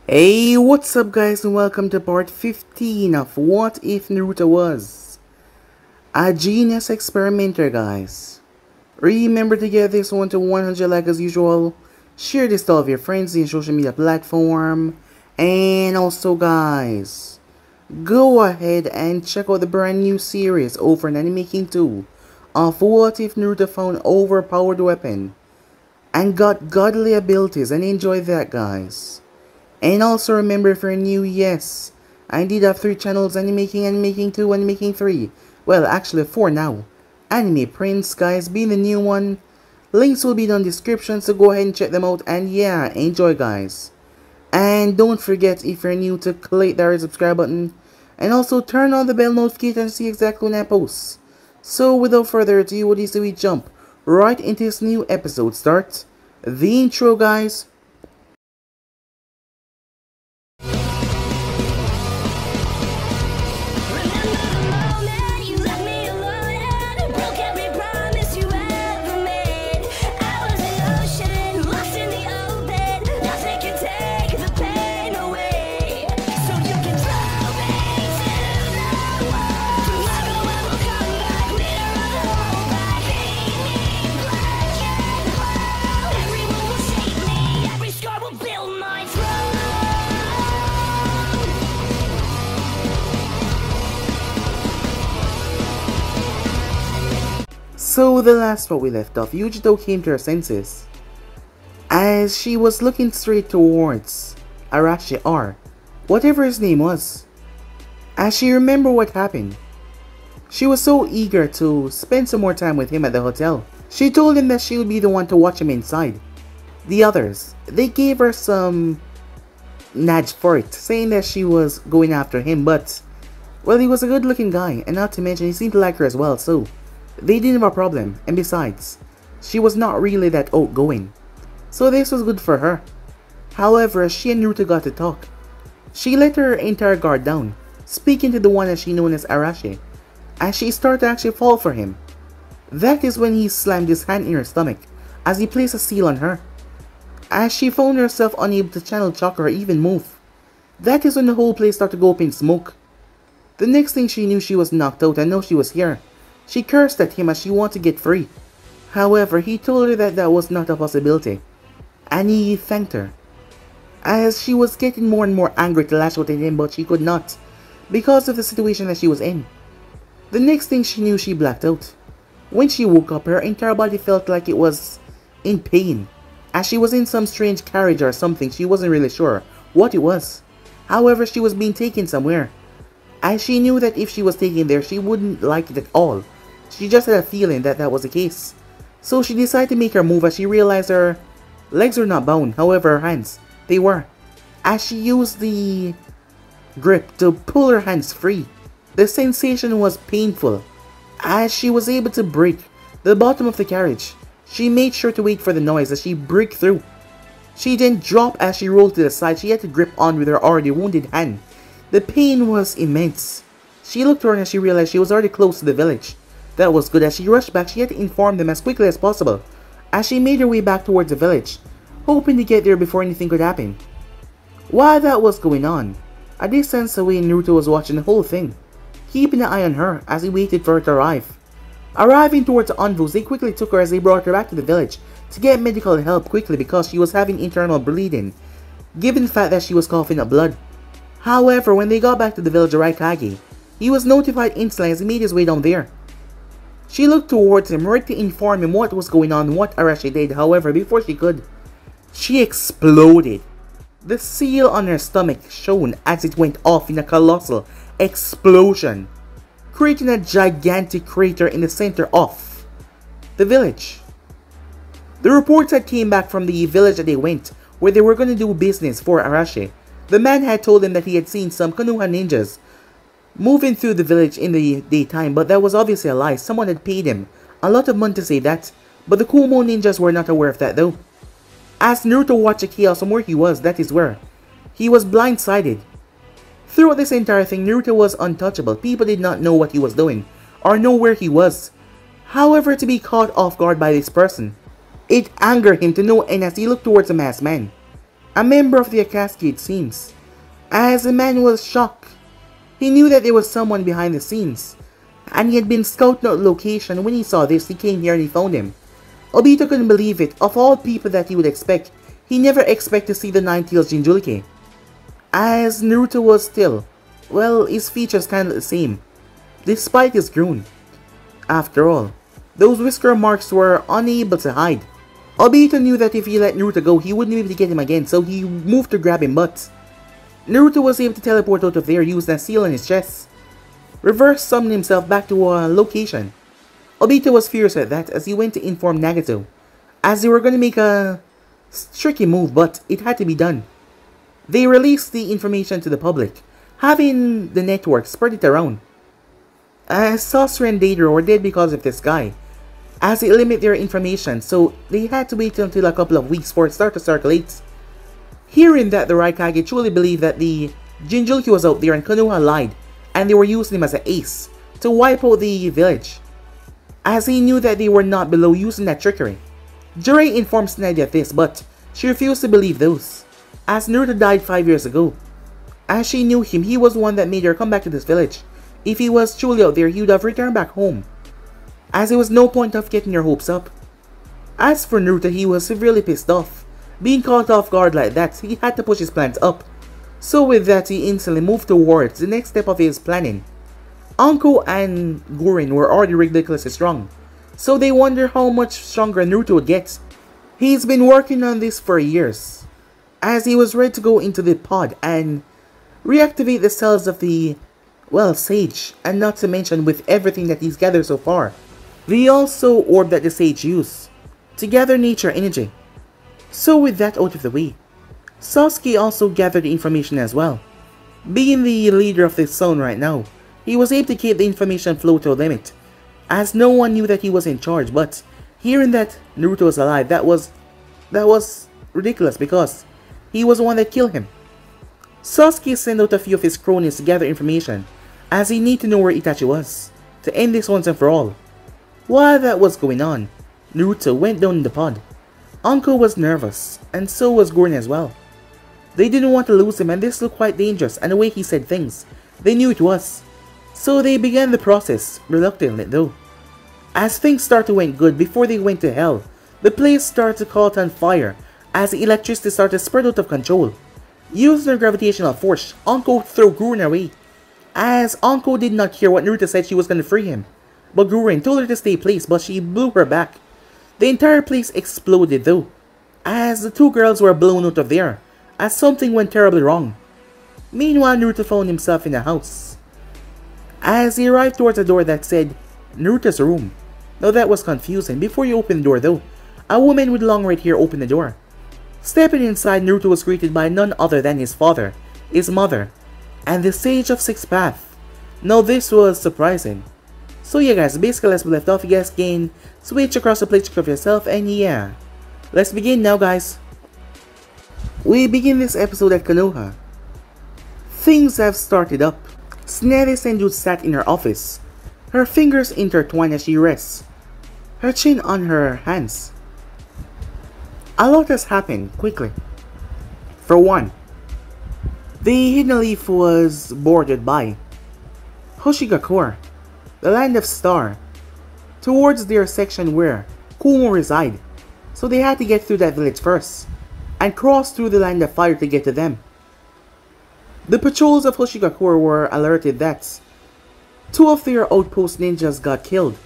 Hey, what's up guys, and welcome to part 15 of What If Naruto Was a Genius Experimenter, guys. Remember to get this one to 100 like as usual. Share this to all of your friends in social media platform. And also guys, go ahead and check out the brand new series over on Anime King 2 of What If Naruto found overpowered weapon and got godly abilities, and enjoy that, guys. And also remember, if you're new, yes, I did have 3 channels: Anime King 2, Anime King 3. Well, actually 4 now. Anime Prince, guys, being the new one. Links will be down in the description, so go ahead and check them out. And yeah, enjoy, guys. And don't forget, if you're new, to click that red subscribe button. And also turn on the bell notification to see exactly when I post. So without further ado, what do we jump right into this new episode? Start the intro, guys. So the last part we left off, Yujito came to her senses as she was looking straight towards Arashi, or whatever his name was. As she remembered what happened, she was so eager to spend some more time with him at the hotel. She told him that she would be the one to watch him inside. The others, they gave her some nudge for it, saying that she was going after him, but well, he was a good looking guy, and not to mention he seemed to like her as well, so they didn't have a problem. And besides, she was not really that outgoing, so this was good for her. However, she and Naruto got to talk. She let her entire guard down, speaking to the one that she known as Arashi, as she started to actually fall for him. That is when he slammed his hand in her stomach as he placed a seal on her, as she found herself unable to channel chakra or even move. That is when the whole place started to go up in smoke. The next thing she knew, she was knocked out, and now she was here. She cursed at him as she wanted to get free. However, he told her that that was not a possibility, and he thanked her, as she was getting more and more angry to lash out at him, but she could not, because of the situation that she was in. The next thing she knew, she blacked out. When she woke up, her entire body felt like it was in pain, as she was in some strange carriage or something. She wasn't really sure what it was. However, she was being taken somewhere, as she knew that if she was taken there, she wouldn't like it at all. She just had a feeling that that was the case. So she decided to make her move, as she realized her legs were not bound. However, her hands, they were. As she used the grip to pull her hands free, the sensation was painful. As she was able to break the bottom of the carriage, she made sure to wait for the noise as she broke through. She then dropped as she rolled to the side. She had to grip on with her already wounded hand. The pain was immense. She looked around as she realized she was already close to the village. That was good. As she rushed back, she had to inform them as quickly as possible, as she made her way back towards the village, hoping to get there before anything could happen. While that was going on, a distance away, Naruto was watching the whole thing, keeping an eye on her as he waited for her to arrive. Arriving towards the Anvus, they quickly took her as they brought her back to the village to get medical help quickly, because she was having internal bleeding, given the fact that she was coughing up blood. However, when they got back to the village of Raikage, he was notified instantly as he made his way down there. She looked towards him, ready to inform him what was going on, what Arashi did. However, before she could, she exploded. The seal on her stomach shone as it went off in a colossal explosion, creating a gigantic crater in the center of the village. The reports that came back from the village that they went, where they were going to do business for Arashi. The man had told him that he had seen some Konoha ninjas moving through the village in the daytime, but that was obviously a lie. Someone had paid him a lot of money to say that, but the Kumo ninjas were not aware of that though. As Naruto watched the chaos from where he was, that is where he was blindsided. Throughout this entire thing, Naruto was untouchable. People did not know what he was doing, or know where he was. However, to be caught off guard by this person, it angered him to no end as he looked towards the masked man. a member of the Akatsuki it seems. As the man was shocked, he knew that there was someone behind the scenes, and he had been scouting out the location. When he saw this, he came here and he found him. Obito couldn't believe it. Of all people that he would expect, he never expected to see the Nine-Tails Jinchuriki. As Naruto was still, well, his features kind of the same, despite his groan. After all, those whisker marks were unable to hide. Obito knew that if he let Naruto go, he wouldn't be able to get him again, so he moved to grab him, but Naruto was able to teleport out of there using a seal on his chest, reverse summoning himself back to a location. Obito was furious at that as he went to inform Nagato, as they were going to make a tricky move, but it had to be done. They released the information to the public, having the network spread it around. Sasori and Deidara were dead because of this guy, as it limited their information, so they had to wait until a couple of weeks for it to circulate. Hearing that, the Raikage truly believed that the Jinchuriki was out there and Konoha lied, and they were using him as an ace to wipe out the village, as he knew that they were not below using that trickery. Jirei informed Tsunade of this, but she refused to believe those, as Naruto died 5 years ago. As she knew him, he was the one that made her come back to this village. If he was truly out there, he would have returned back home, as there was no point of getting your hopes up. As for Naruto, he was severely pissed off. Being caught off guard like that, he had to push his plans up. So with that, he instantly moved towards the next step of his planning. Anko and Gurin were already ridiculously strong, so they wonder how much stronger Naruto would get. He's been working on this for years, as he was ready to go into the pod and reactivate the cells of the, well, sage, and not to mention with everything that he's gathered so far. The also orb that the sage used to gather nature energy. So with that out of the way, Sasuke also gathered the information as well. Being the leader of this zone right now, he was able to keep the information flow to a limit, as no one knew that he was in charge, but hearing that Naruto was alive, that was ridiculous because he was the one that killed him. Sasuke sent out a few of his cronies to gather information, as he needed to know where Itachi was, to end this once and for all. While that was going on, Naruto went down in the pod. Anko was nervous, and so was Gurin as well. They didn't want to lose him, and this looked quite dangerous, and the way he said things, they knew it was. So they began the process, reluctantly though. As things started to went good before they went to hell, the place started to caught on fire, as the electricity started to spread out of control. Using their gravitational force, Anko threw Gurin away, as Anko did not hear what Naruto said she was going to free him. But Gurin told her to stay placed, but she blew her back. The entire place exploded though, as the two girls were blown out of there, as something went terribly wrong. Meanwhile, Naruto found himself in a house, as he arrived towards a door that said Naruto's room. Now that was confusing. Before he opened the door though, a woman with long red hair opened the door. Stepping inside, Naruto was greeted by none other than his father, his mother, and the Sage of Sixth Path. Now this was surprising. So yeah guys, basically as we left off, you guys can switch across the playthrough of yourself, and yeah, let's begin now guys. We begin this episode at Konoha. Things have started up. Tsunade Senju sat in her office, her fingers intertwined as she rests, her chin on her hands. A lot has happened quickly. For one, the Hidden Leaf was boarded by Hoshigakure, the Land of Star, towards their section where Kumo reside, so they had to get through that village first, and cross through the Land of Fire to get to them. The patrols of Hoshigakure were alerted that two of their outpost ninjas got killed,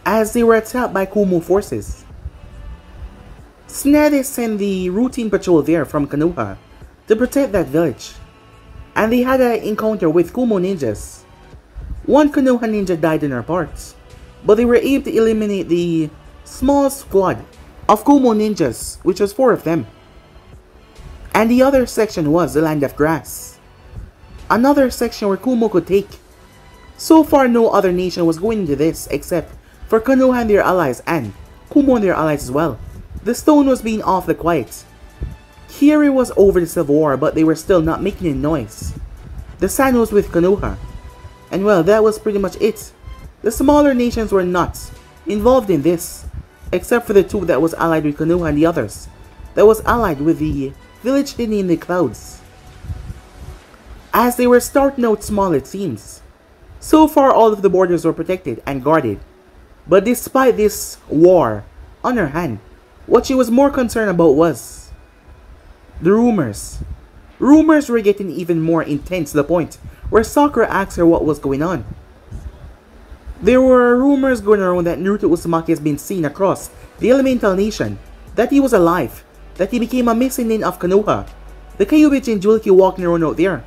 as they were attacked by Kumo forces. Tsunade sent the routine patrol there from Konoha to protect that village, and they had an encounter with Kumo ninjas. One Konoha ninja died in her parts, but they were able to eliminate the small squad of Kumo ninjas, which was 4 of them. And the other section was the Land of Grass, another section where Kumo could take. So far no other nation was going into this except for Konoha and their allies, and Kumo and their allies as well. The stone was being awfully quiet. Kiri was over the Civil War, but they were still not making any noise. The San was with Konoha, and well, that was pretty much it. The smaller nations were not involved in this, except for the 2 that was allied with Konoha and the others that was allied with the village hidden in the clouds. As they were starting out small, it seems. So far, all of the borders were protected and guarded. But despite this war on her hand, what she was more concerned about was the rumors. Rumors were getting even more intense to the point where Sakura asked her what was going on. There were rumors going around that Naruto Uzumaki has been seen across the Elemental Nation, that he was alive, that he became a missing link of Konoha, the Kyuubi Jinchuriki walking around out there.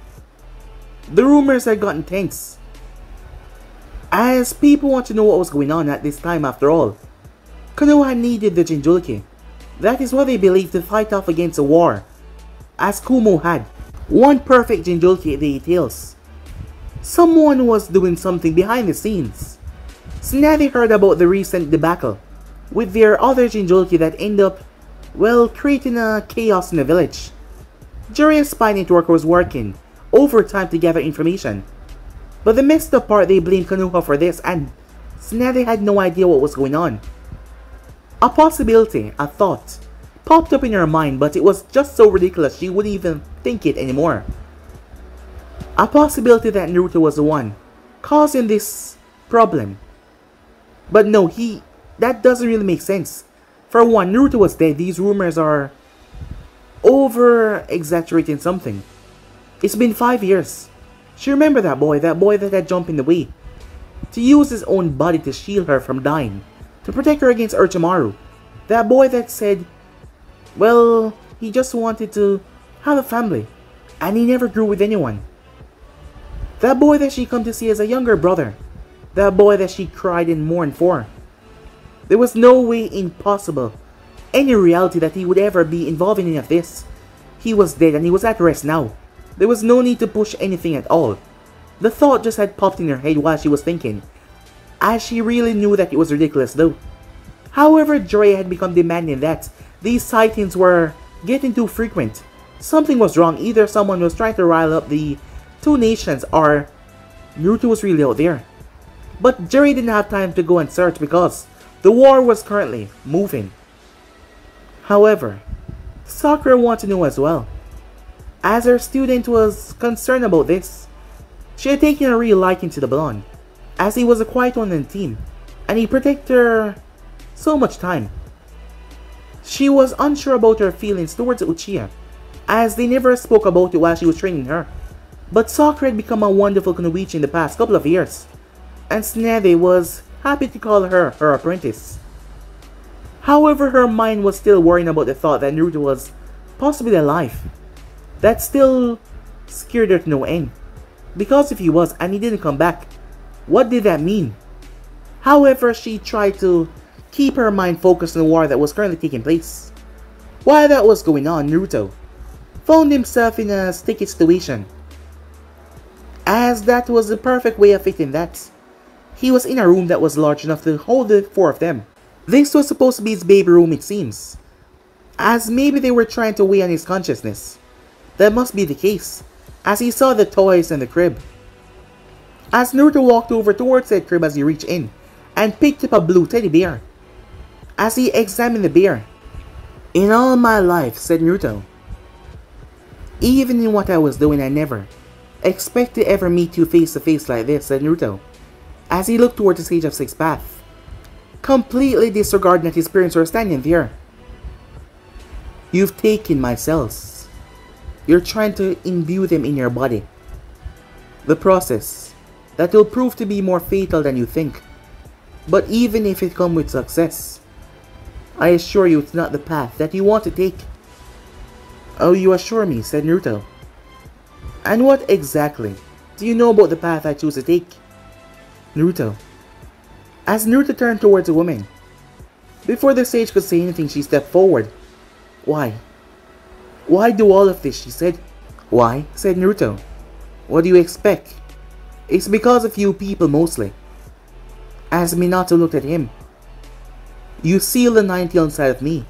The rumors had gotten tense, as people want to know what was going on at this time after all. Konoha needed the Jinchuriki. That is what they believed to fight off against the war, as Kumo had one perfect Jinchuriki details. Someone was doing something behind the scenes. Tsunade heard about the recent debacle with their other Jinchuriki that ended up, well, creating a chaos in the village. Jiraiya's spy network was working overtime to gather information. But the messed up part, they blamed Konoha for this, and Tsunade had no idea what was going on. A possibility, a thought, popped up in her mind, but it was just so ridiculous she wouldn't even think it anymore. A possibility that Naruto was the one causing this problem. But no, that doesn't really make sense. For one, Naruto was dead. These rumors are over-exaggerating something. It's been 5 years. She remembered that boy that had jumped in the way, to use his own body to shield her from dying, to protect her against Orochimaru. That boy that said, well, he just wanted to have a family, and he never grew with anyone. That boy that she come to see as a younger brother. That boy that she cried and mourned for. There was no way impossible, any reality that he would ever be involved in any of this. He was dead and he was at rest now. There was no need to push anything at all. The thought just had popped in her head while she was thinking, as she really knew that it was ridiculous though. However, Jiraiya had become demanding that these sightings were getting too frequent. Something was wrong. Either someone was trying to rile up the two nations, or Naruto was really out there. But Jiraiya didn't have time to go and search because the war was currently moving. However, Sakura wanted to know as well, as her student was concerned about this. She had taken a real liking to the blonde, as he was a quiet one in the team, and he protected her so much time. She was unsure about her feelings towards Uchiha, as they never spoke about it while she was training her. But Sakura had become a wonderful Kunoichi in the past couple of years, and Tsunade was happy to call her her apprentice. However, her mind was still worrying about the thought that Naruto was possibly alive. That still scared her to no end. Because if he was and he didn't come back, what did that mean? However, she tried to keep her mind focused on the war that was currently taking place. While that was going on, Naruto found himself in a sticky situation, as that was the perfect way of fitting that. He was in a room that was large enough to hold the four of them. This was supposed to be his baby room, it seems, as maybe they were trying to weigh on his consciousness. That must be the case, as he saw the toys and the crib. As Naruto walked over towards that crib as he reached in, and picked up a blue teddy bear. As he examined the bear, "In all my life," said Naruto, "even in what I was doing, I never expect to ever meet you face to face like this," said Naruto, as he looked towards the Sage of Six Paths, completely disregarding that his parents were standing there. "You've taken my cells. You're trying to imbue them in your body. The process that will prove to be more fatal than you think. But even if it comes with success, I assure you it's not the path that you want to take." "Oh, you assure me," said Naruto. "And what exactly do you know about the path I choose to take?" Naruto. As Naruto turned towards the woman, before the sage could say anything, she stepped forward. "Why? Why do all of this?" she said. "Why?" said Naruto. "What do you expect? It's because of you people mostly." As Minato looked at him. "You sealed the 90 inside of me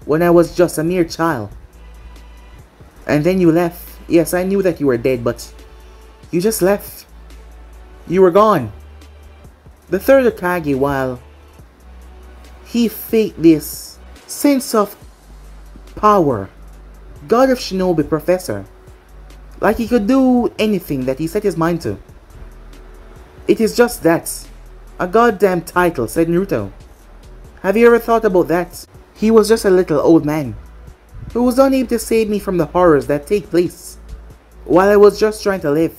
when I was just a mere child. And then you left. Yes, I knew that you were dead, but you just left. You were gone." The third Hokage, while he faked this sense of power, God of Shinobi Professor. Like he could do anything that he set his mind to. It is just that. A goddamn title, said Naruto. Have you ever thought about that? He was just a little old man who was unable to save me from the horrors that take place while I was just trying to live.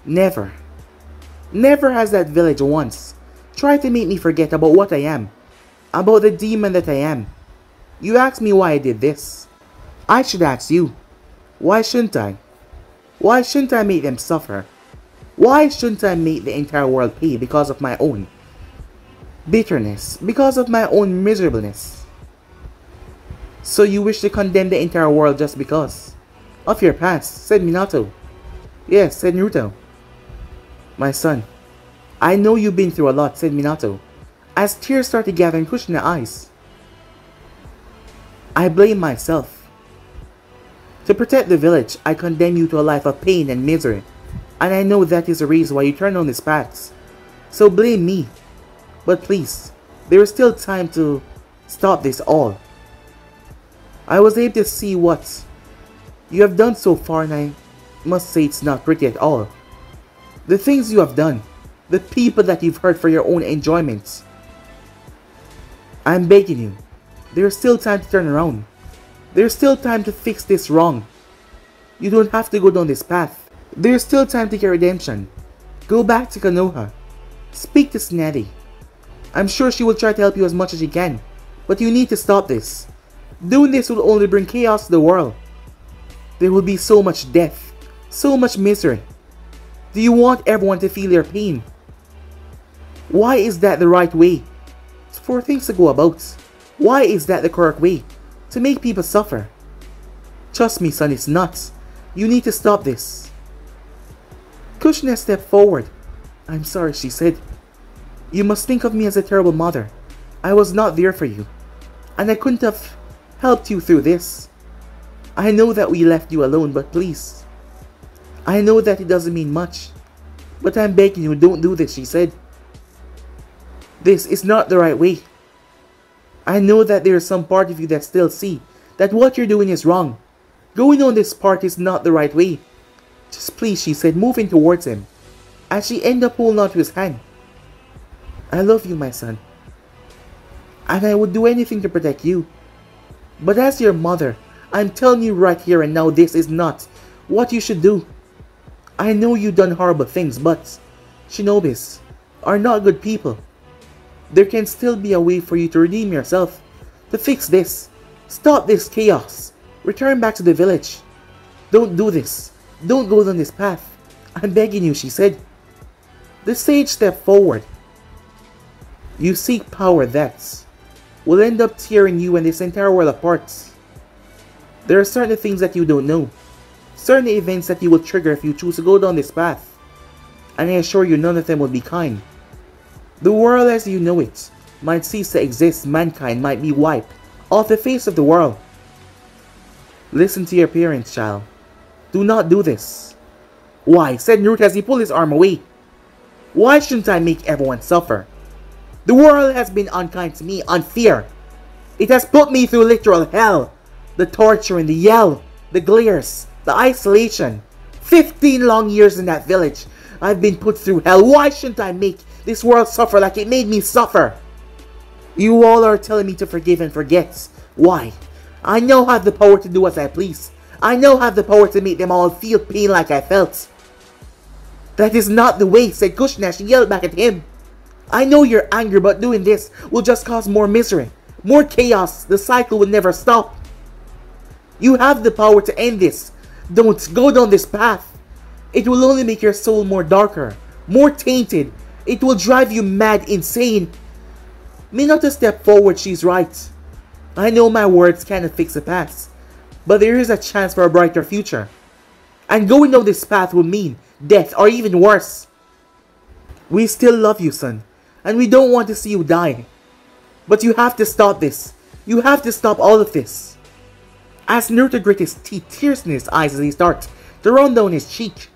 Never. Never has that village once tried to make me forget about what I am. About the demon that I am. You asked me why I did this. I should ask you. Why shouldn't I? Why shouldn't I make them suffer? Why shouldn't I make the entire world pay because of my own bitterness? Because of my own miserableness? So you wish to condemn the entire world just because of your past, said Minato. Yes, said Naruto. My son, I know you've been through a lot, said Minato, as tears started gathering in her eyes. I blame myself. To protect the village, I condemn you to a life of pain and misery, and I know that is the reason why you turned on this path. So blame me. But please, there is still time to stop this all. I was able to see what you have done so far, and I must say it's not pretty at all. The things you have done, the people that you've hurt for your own enjoyment. I'm begging you, there is still time to turn around. There's still time to fix this wrong. You don't have to go down this path. There's still time to get redemption. Go back to Konoha. Speak to Snetty. I'm sure she will try to help you as much as she can. But you need to stop this. Doing this will only bring chaos to the world. There will be so much death. So much misery. Do you want everyone to feel your pain? Why is that the right way for things to go about? Why is that the correct way? To make people suffer. Trust me, son, it's not. You need to stop this. Kushina stepped forward. I'm sorry, she said. You must think of me as a terrible mother. I was not there for you, and I couldn't have helped you through this. I know that we left you alone, but please. I know that it doesn't mean much, but I'm begging you, don't do this, she said. This is not the right way. I know that there is some part of you that still see that what you're doing is wrong. Going on this part is not the right way. Just please, she said, moving towards him, as she ended up holding on to his hand. I love you, my son, and I would do anything to protect you. But as your mother, I'm telling you right here and now, this is not what you should do. I know you've done horrible things, but shinobis are not good people. There can still be a way for you to redeem yourself, to fix this. Stop this chaos. Return back to the village. Don't do this. Don't go down this path. I'm begging you, she said. The sage stepped forward. You seek power that will end up tearing you and this entire world apart. There are certain things that you don't know. Certain events that you will trigger if you choose to go down this path. And I assure you, none of them will be kind. The world as you know it might cease to exist. Mankind might be wiped off the face of the world. Listen to your parents, child. Do not do this. Why? Said Naruto as he pulled his arm away. Why shouldn't I make everyone suffer? The world has been unkind to me, unfair. It has put me through literal hell. The torture and the yell, the glares, the isolation. 15 long years in that village. I've been put through hell. Why shouldn't I make this world suffer like it made me suffer? You all are telling me to forgive and forget. Why? I now have the power to do as I please. I now have the power to make them all feel pain like I felt. That is not the way, said Kushina. She yelled back at him. I know you're angry, but doing this will just cause more misery, more chaos. The cycle will never stop. You have the power to end this. Don't go down this path. It will only make your soul more darker, more tainted. It will drive you mad, insane. Minato stepped forward. She's right. I know my words cannot fix the past, but there is a chance for a brighter future. And going down this path will mean death or even worse. We still love you, son, and we don't want to see you die. But you have to stop this. You have to stop all of this. As Naruto grit his teeth, tears in his eyes as he starts to run down his cheek.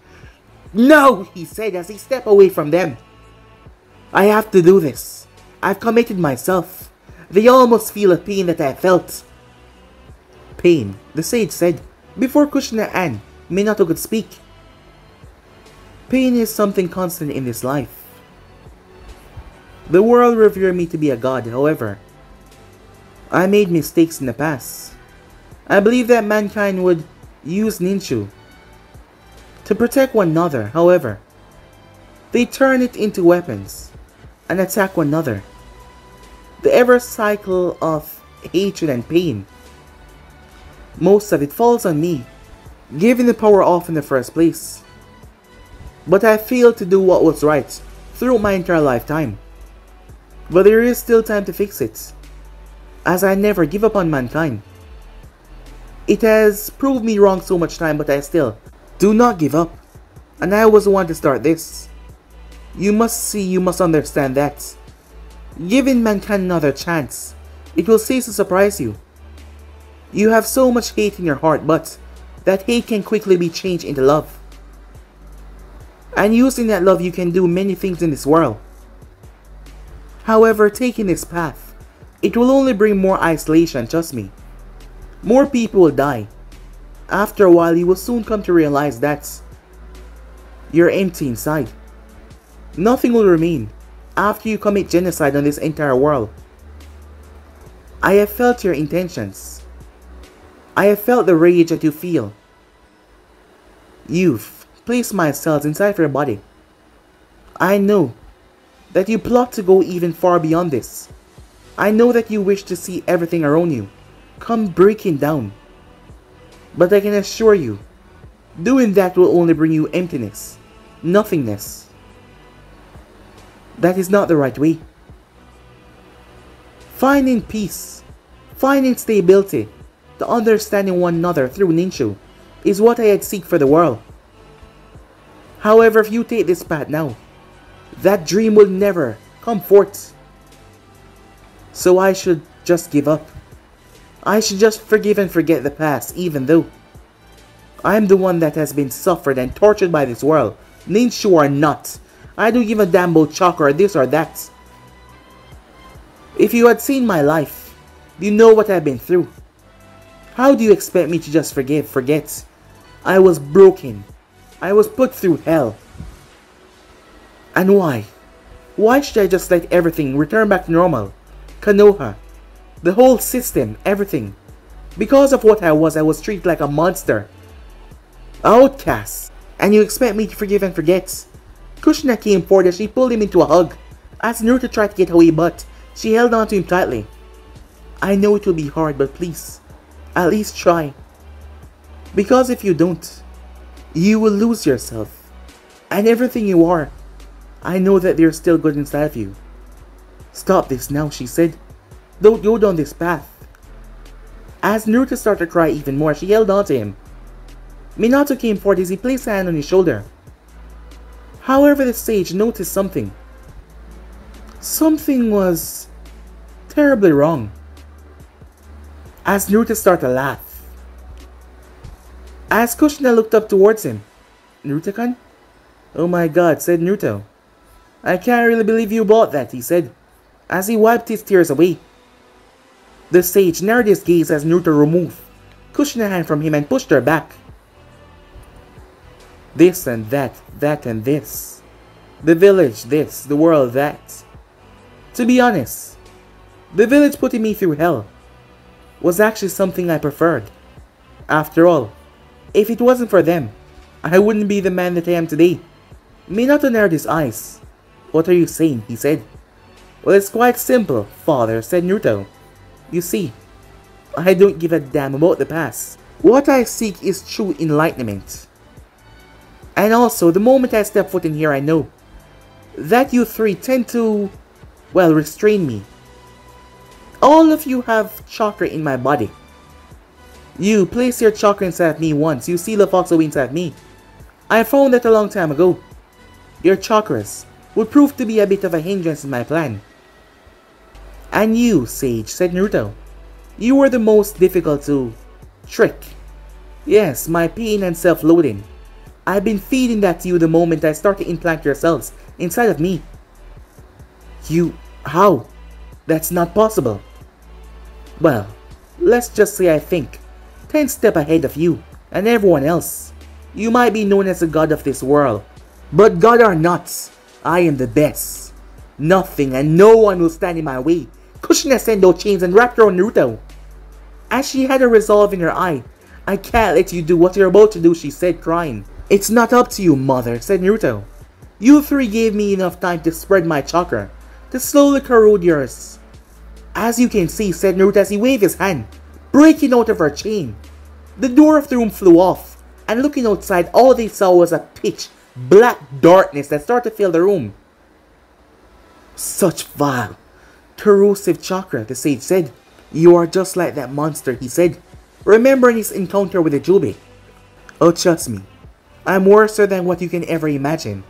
No, he said as he stepped away from them. I have to do this. I've committed myself. They all must feel the pain that I felt. Pain, the sage said, before Kushina and Minato could speak. Pain is something constant in this life. The world revered me to be a god, however. I made mistakes in the past. I believe that mankind would use ninju to protect one another, however. They turn it into weapons and attack one another. The ever cycle of hatred and pain. Most of it falls on me, giving the power off in the first place. But I failed to do what was right throughout my entire lifetime. But there is still time to fix it, as I never give up on mankind. It has proved me wrong so much time, but I still do not give up. And I was the one to start this. You must understand that. Giving mankind another chance, it will cease to surprise you. You have so much hate in your heart, but that hate can quickly be changed into love. And using that love, you can do many things in this world. However, taking this path, it will only bring more isolation, trust me. More people will die. After a while, you will soon come to realize that you're empty inside. Nothing will remain after you commit genocide on this entire world. I have felt your intentions. I have felt the rage that you feel. You've placed my cells inside your body. I know that you plot to go even far beyond this. I know that you wish to see everything around you come breaking down. But I can assure you, doing that will only bring you emptiness, nothingness. That is not the right way. Finding peace, finding stability, the understanding one another through ninja is what I had seek for the world. However, if you take this path now, that dream will never come forth. So I should just give up. I should just forgive and forget the past, even though I am the one that has been suffered and tortured by this world. Ninja or not, I don't give a damn about chakra or this or that. If you had seen my life, you know what I've been through. How do you expect me to just forget? I was broken. I was put through hell. And why? Why should I just let everything return back to normal? Konoha, the whole system, everything. Because of what I was treated like a monster. Outcast. And you expect me to forgive and forget? Kushina came forward and she pulled him into a hug. As Naruto tried to get away, but she held on to him tightly. I know it will be hard, but please, at least try. Because if you don't, you will lose yourself. And everything you are. I know that there's still good inside of you. Stop this now, she said. Don't go down this path. As Naruto started to cry even more, she held on to him. Minato came forward as he placed a hand on his shoulder. However, the sage noticed something. Something was terribly wrong. As Naruto started to laugh. As Kushina looked up towards him. Naruto-kun? Oh my god, said Naruto. I can't really believe you bought that, he said, as he wiped his tears away. The sage narrowed his gaze as Naruto removed Kushina's hand from him and pushed her back. This and that and this. The village this, the world that. To be honest, the village putting me through hell was actually something I preferred. After all, if it wasn't for them, I wouldn't be the man that I am today. Minato narrowed his eyes. What are you saying? He said. Well, it's quite simple, father, said Naruto. You see, I don't give a damn about the past. What I seek is true enlightenment. And also, the moment I step foot in here, I know that you three tend to, well, restrain me. All of you have chakra in my body. You place your chakra inside of me once, you seal off also inside me. I found that a long time ago. Your chakras would prove to be a bit of a hindrance in my plan. And you, Sage, said Naruto, you were the most difficult to trick. Yes, my pain and self-loathing. I've been feeding that to you the moment I start to implant yourselves inside of me. You... how? That's not possible. Well, let's just say I think 10 steps ahead of you and everyone else. You might be known as the god of this world, but god or not, I am the best. Nothing and no one will stand in my way. Kushina sendo chains and wrapped around Naruto. As she had a resolve in her eye, I can't let you do what you're about to do, she said, crying. It's not up to you, mother, said Naruto. You three gave me enough time to spread my chakra, to slowly corrode yours. As you can see, said Naruto as he waved his hand, breaking out of her chain. The door of the room flew off, and looking outside, all they saw was a pitch black darkness that started to fill the room. Such vile, corrosive chakra, the sage said. You are just like that monster, he said, remembering his encounter with the Jubi. Oh, trust me, I'm worse than what you can ever imagine.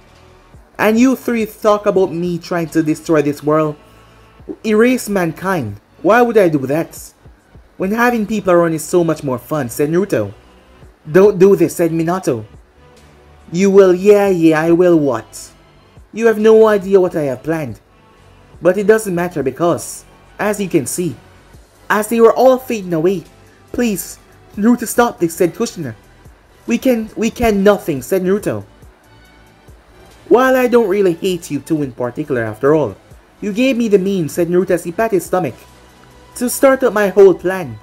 And you three talk about me trying to destroy this world, erase mankind. Why would I do that? When having people around is so much more fun, said Naruto. Don't do this, said Minato. You will, yeah, I will what? You have no idea what I have planned. But it doesn't matter because, as you can see, as they were all fading away, please, Naruto, stop this, said Kushina. We can nothing, said Naruto. While I don't really hate you two in particular after all, you gave me the means, said Naruto as he patted his stomach, to start up my whole plan.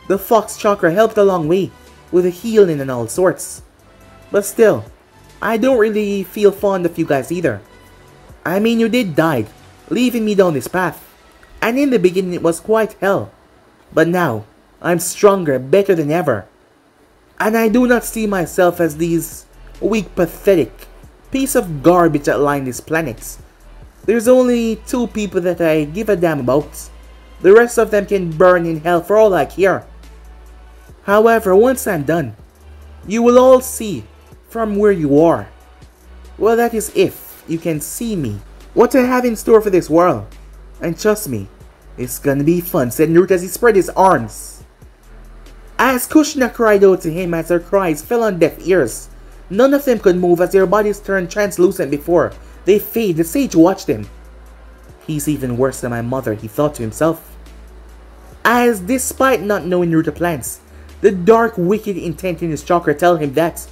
The Fox Chakra helped a long way, with the healing and all sorts. But still, I don't really feel fond of you guys either. I mean, you did die, leaving me down this path. And in the beginning it was quite hell. But now, I'm stronger, better than ever. And I do not see myself as these weak, pathetic piece of garbage that line this planet. There's only 2 people that I give a damn about. The rest of them can burn in hell for all I care. However, once I'm done, you will all see from where you are. Well, that is if you can see me. What I have in store for this world. And trust me, it's gonna be fun, said Naruto as he spread his arms. As Kushina cried out to him as her cries fell on deaf ears, none of them could move as their bodies turned translucent before they fade. The sage watched him. He's even worse than my mother, he thought to himself. As despite not knowing Naruto's plans, the dark wicked intent in his chakra tell him that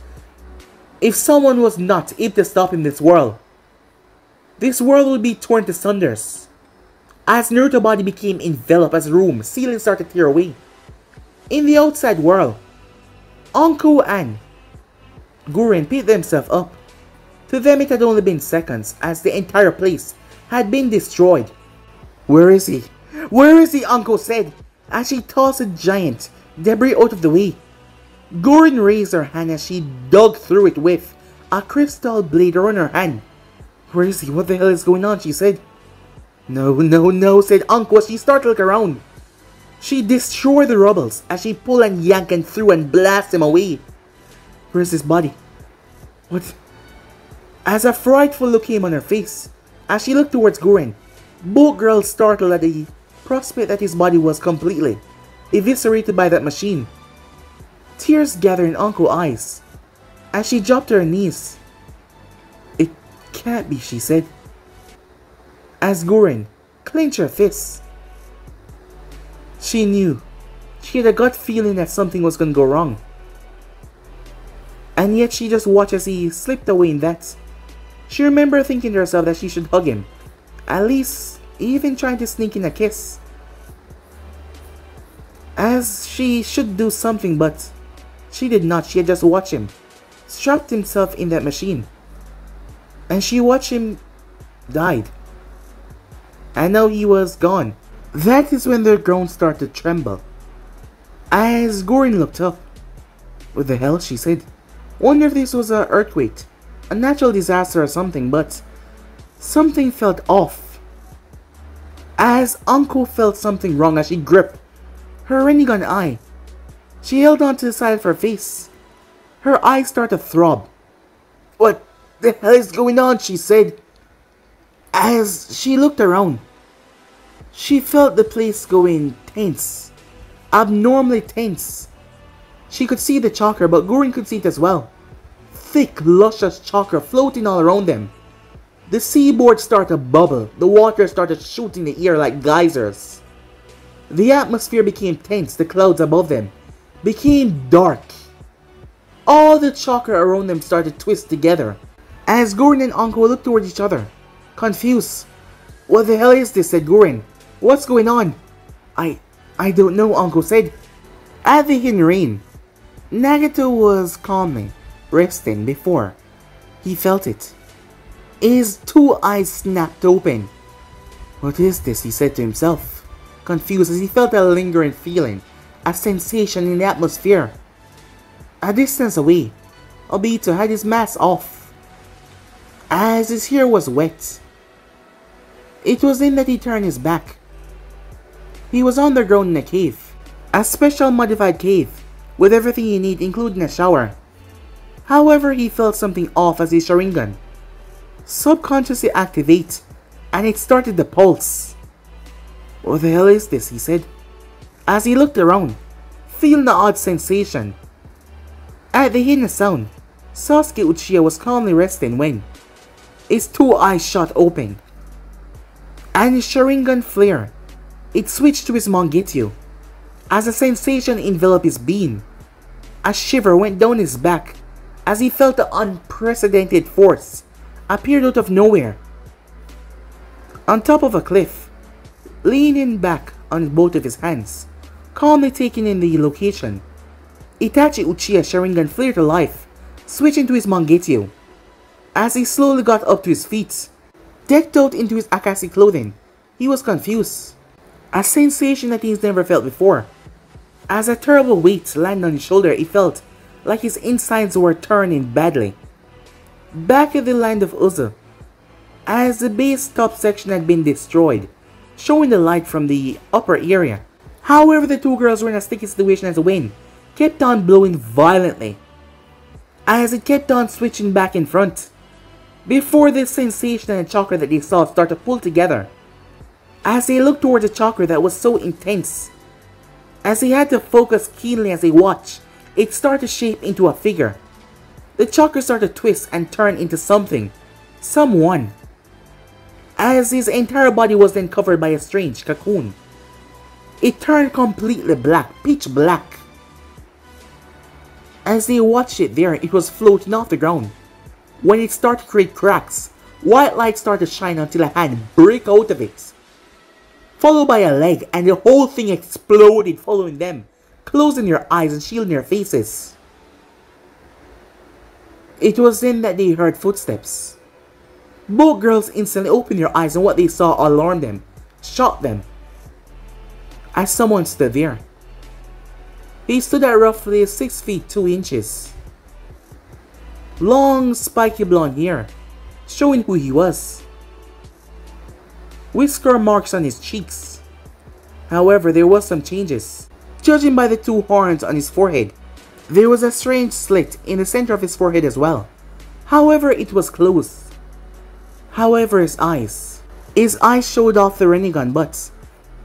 if someone was not able to stop him this world would be torn to sunders. As Naruto's body became enveloped as the room ceiling started to tear away. In the outside world, Anko and Guren picked themselves up. To them it had only been seconds as the entire place had been destroyed. Where is he? Where is he? Anko said as she tossed a giant debris out of the way. Guren raised her hand as she dug through it with a crystal blade around her hand. Where is he? What the hell is going on? She said. No, said Anko as she started to look around. She destroyed the rubbles as she pulled and yanked and threw and blasted him away. Where's his body? What? As a frightful look came on her face, as she looked towards Guren, both girls startled at the prospect that his body was completely eviscerated by that machine. Tears gathered in Anko's eyes as she dropped to her knees. It can't be, she said, as Guren clenched her fists. She knew. She had a gut feeling that something was going to go wrong. And yet she just watched as he slipped away in that. She remembered thinking to herself that she should hug him. At least, even trying to sneak in a kiss. As she should do something, but she did not. She had just watched him strapped himself in that machine. And she watched him died. And now he was gone. That is when the ground started to tremble. As Guren looked up. What the hell? She said. Wonder if this was an earthquake, a natural disaster or something, but something felt off. As Anko felt something wrong as she gripped her Rinnegan eye. She held on to the side of her face. Her eyes started to throb. What the hell is going on? She said. As she looked around, she felt the place going tense, abnormally tense. She could see the chakra, but Guren could see it as well. Thick, luscious chakra floating all around them. The seaboard started to bubble. The water started shooting the air like geysers. The atmosphere became tense, the clouds above them became dark. All the chakra around them started to twist together. As Guren and Anko looked toward each other, confused. "What the hell is this?" said Guren. "What's going on?" I don't know," Anko said. At the hidden rain, Nagato was calmly resting before he felt it. His two eyes snapped open. "What is this?" he said to himself, confused as he felt a lingering feeling, a sensation in the atmosphere. A distance away, Obito had his mask off, as his hair was wet. It was then that he turned his back. He was underground in a cave, a special modified cave, with everything he needed including a shower. However, he felt something off as his Sharingan subconsciously activated, and it started to pulse. "What the hell is this?" he said, as he looked around, feeling the odd sensation. At the hidden sound, Sasuke Uchiha was calmly resting when his two eyes shot open, and his Sharingan flare, it switched to his Mangekyou. As a sensation enveloped his being, a shiver went down his back as he felt the unprecedented force appeared out of nowhere. On top of a cliff, leaning back on both of his hands, calmly taking in the location, Itachi Uchiha's Sharingan flared to life, switching to his Mangekyou. As he slowly got up to his feet, decked out into his Akashi clothing, he was confused. A sensation that he's never felt before. As a terrible weight landed on his shoulder, he felt like his insides were turning badly. Back at the land of Uzu, as the base top section had been destroyed, showing the light from the upper area. However, the two girls were in a sticky situation as the wind kept on blowing violently, as it kept on switching back in front, before the sensation and the chakra that they saw started to pull together. As they looked towards the chakra that was so intense, as they had to focus keenly as they watched, it started to shape into a figure. The chakra started to twist and turn into something, someone, as his entire body was then covered by a strange cocoon. It turned completely black, pitch black. As they watched it there, it was floating off the ground. When it started to create cracks, white light started to shine until a hand broke out of it, followed by a leg, and the whole thing exploded following them, closing their eyes and shielding their faces. It was then that they heard footsteps. Both girls instantly opened their eyes, and what they saw alarmed them, shocked them, as someone stood there. He stood at roughly 6 feet 2 inches. Long, spiky blonde hair, showing who he was. Whisker marks on his cheeks. However, there was some changes. Judging by the two horns on his forehead, there was a strange slit in the center of his forehead as well. However, it was closed. However, his eyes showed off the Rinnegan, but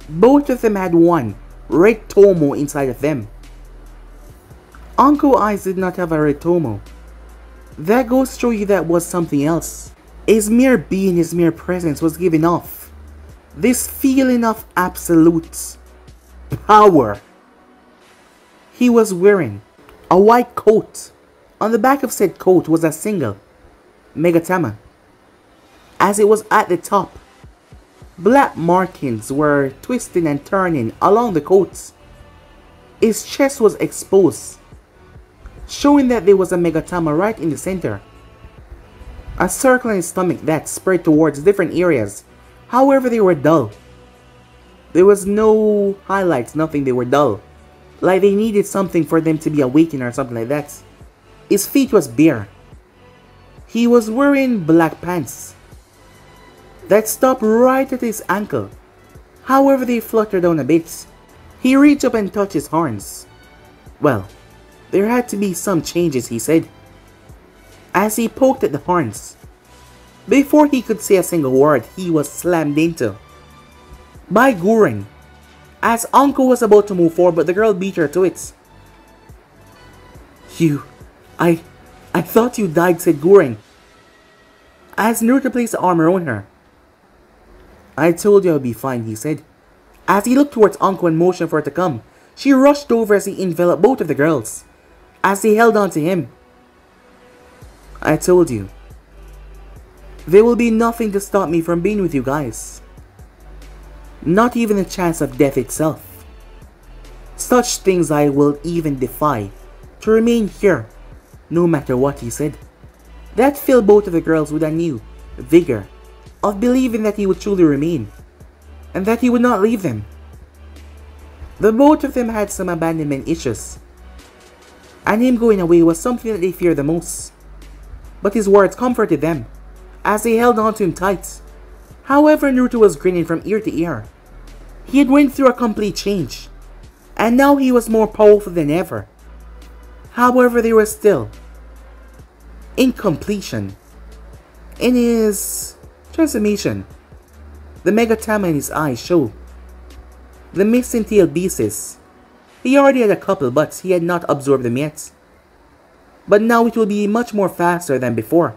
both of them had one red tomo inside of them. Anko's eyes did not have a red tomo. That goes to show you that was something else. His mere being, his mere presence was giving off this feeling of absolute power. He was wearing a white coat. On the back of said coat was a single Megatama. As it was at the top, black markings were twisting and turning along the coat. His chest was exposed, showing that there was a Megatama right in the center. A circle in his stomach that spread towards different areas. However, they were dull. There was no highlights, nothing, they were dull. Like they needed something for them to be awakened or something like that. His feet was bare. He was wearing black pants that stopped right at his ankle. However, they fluttered down a bit. He reached up and touched his horns. Well, there had to be some changes, he said, as he poked at the horns. Before he could say a single word, he was slammed into by Guren, as Anko was about to move forward, but the girl beat her to it. I thought you died, said Guren, as Naruto placed the arm around her. I told you I'll be fine, he said, as he looked towards Anko and motioned for her to come. She rushed over as he enveloped both of the girls, as they held on to him. I told you, there will be nothing to stop me from being with you guys. Not even a chance of death itself. Such things I will even defy to remain here, no matter what, he said. That filled both of the girls with a new vigor of believing that he would truly remain, and that he would not leave them. The both of them had some abandonment issues, and him going away was something that they feared the most. But his words comforted them, as they held on to him tight. However, Naruto was grinning from ear to ear. He had went through a complete change, and now he was more powerful than ever. However, there was still incompletion in his transformation. The Megatama in his eyes showed the missing tail beasts. He already had a couple, but he had not absorbed them yet. But now it will be much more faster than before.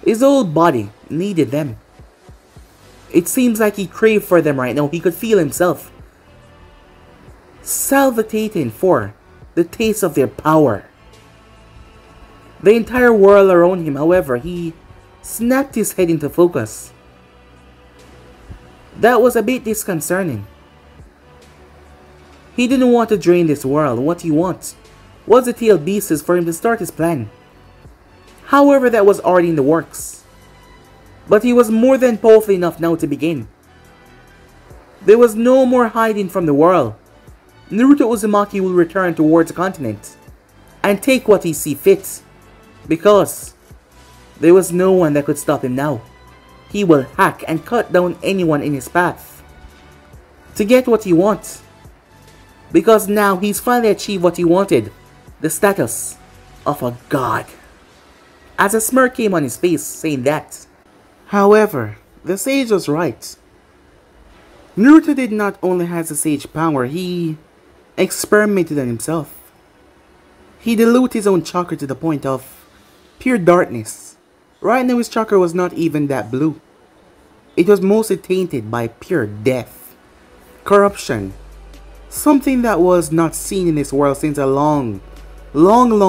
His whole body needed them. It seems like he craved for them right now. He could feel himself salivating for the taste of their power. The entire world around him, however, he snapped his head into focus. That was a bit disconcerting. He didn't want to drain this world. What he wanted was the tail beasts for him to start his plan. However, that was already in the works. But he was more than powerful enough now to begin. There was no more hiding from the world. Naruto Uzumaki will return towards the continent and take what he sees fit, because there was no one that could stop him now. He will hack and cut down anyone in his path to get what he wants, because now he's finally achieved what he wanted, the status of a god. As a smirk came on his face saying that. However, the sage was right. Naruto did not only have the sage power, he experimented on himself. He diluted his own chakra to the point of pure darkness. Right now his chakra was not even that blue. It was mostly tainted by pure death, corruption, something that was not seen in this world since a long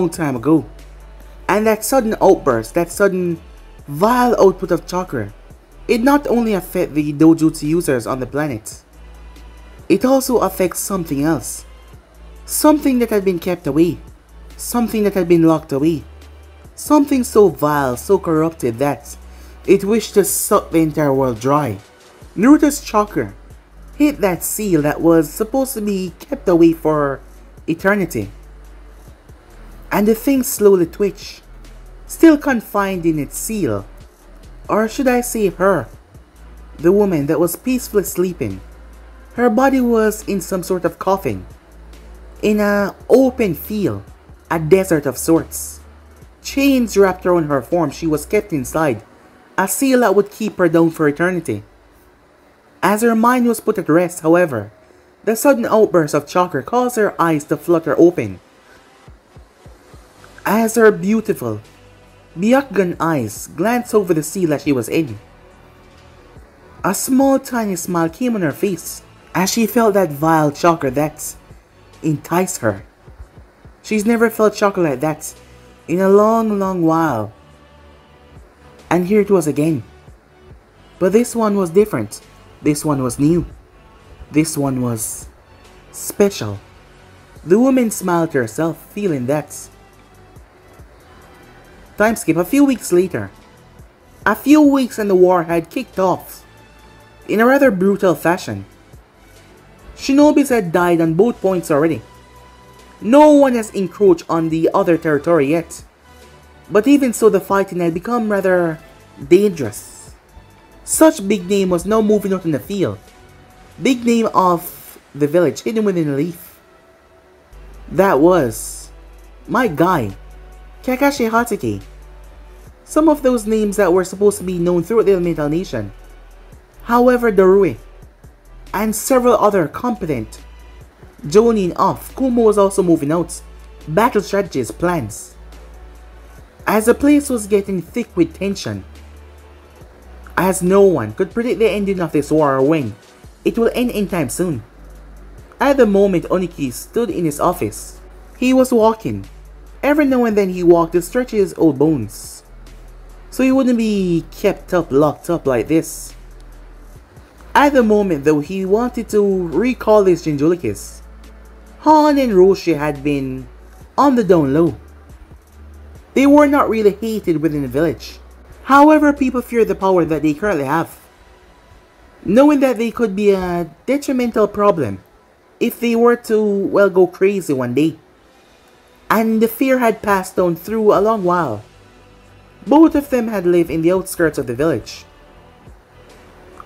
time ago. And that sudden outburst, that sudden vile output of chakra, it not only affects the dojutsu users on the planet, it also affects something else. Something that had been kept away. Something that had been locked away. Something so vile, so corrupted that it wished to suck the entire world dry. Naruto's chakra hit that seal that was supposed to be kept away for eternity. And the thing slowly twitched, still confined in its seal. Or should I say her, the woman that was peacefully sleeping. Her body was in some sort of coffin, in an open field, a desert of sorts. Chains wrapped around her form, she was kept inside, a seal that would keep her down for eternity. As her mind was put at rest, however, the sudden outburst of chakra caused her eyes to flutter open. As her beautiful, Byakugan eyes glanced over the seal that she was in, a small tiny smile came on her face as she felt that vile chakra that enticed her. She's never felt chakra like that in a long while. And here it was again. But this one was different. This one was new. This one was special. The woman smiled to herself, feeling that. Time skip a few weeks later. A few weeks and the war had kicked off in a rather brutal fashion. Shinobis had died on both points already. No one has encroached on the other territory yet. But even so, the fighting had become rather dangerous. Such Big Name was now moving out in the field. Big Name of the village hidden within a leaf. That was my guy, Kakashi Hatake. Some of those names that were supposed to be known throughout the Elemental Nation. However, Darui and several other competent Jonin off, Kumo was also moving out. Battle strategies, plans. As the place was getting thick with tension, as no one could predict the ending of this war or when it will end anytime soon. At the moment Oniki stood in his office, he was walking. Every now and then he walked to stretch his old bones, so he wouldn't be kept up, locked up like this. At the moment though, he wanted to recall his Jinjulikis. Han and Roshi had been on the down low. They were not really hated within the village. However, people feared the power that they currently have, knowing that they could be a detrimental problem if they were to, well, go crazy one day. And the fear had passed down through a long while. Both of them had lived in the outskirts of the village.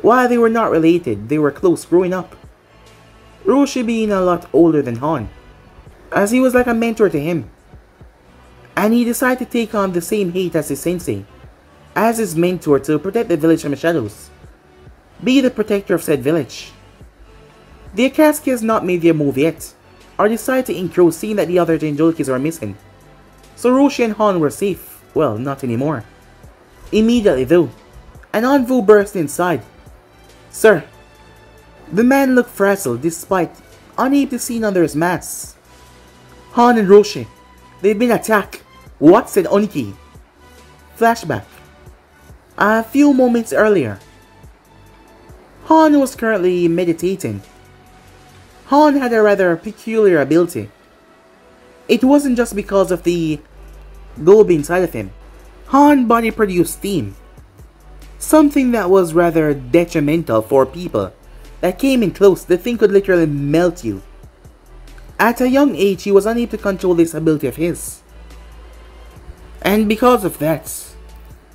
While they were not related, they were close growing up. Roshi being a lot older than Han, as he was like a mentor to him. And he decided to take on the same hate as his sensei, as his mentor, to protect the village from the shadows. Be the protector of said village. The Akatsuki has not made their move yet, or decided to encroach, seeing that the other Jinjulikis are missing. So Roshi and Han were safe. Well, not anymore. Immediately though, an envoy burst inside. "Sir." The man looked frazzled despite unable to see under his mask. "Han and Roshi, they've been attacked." "What?" said Oniki. Flashback. A few moments earlier, Han was currently meditating. Han had a rather peculiar ability. It wasn't just because of the globe inside of him. Han's body produced steam, something that was rather detrimental for people that came in close. The thing could literally melt you. At a young age, he was unable to control this ability of his, and because of that,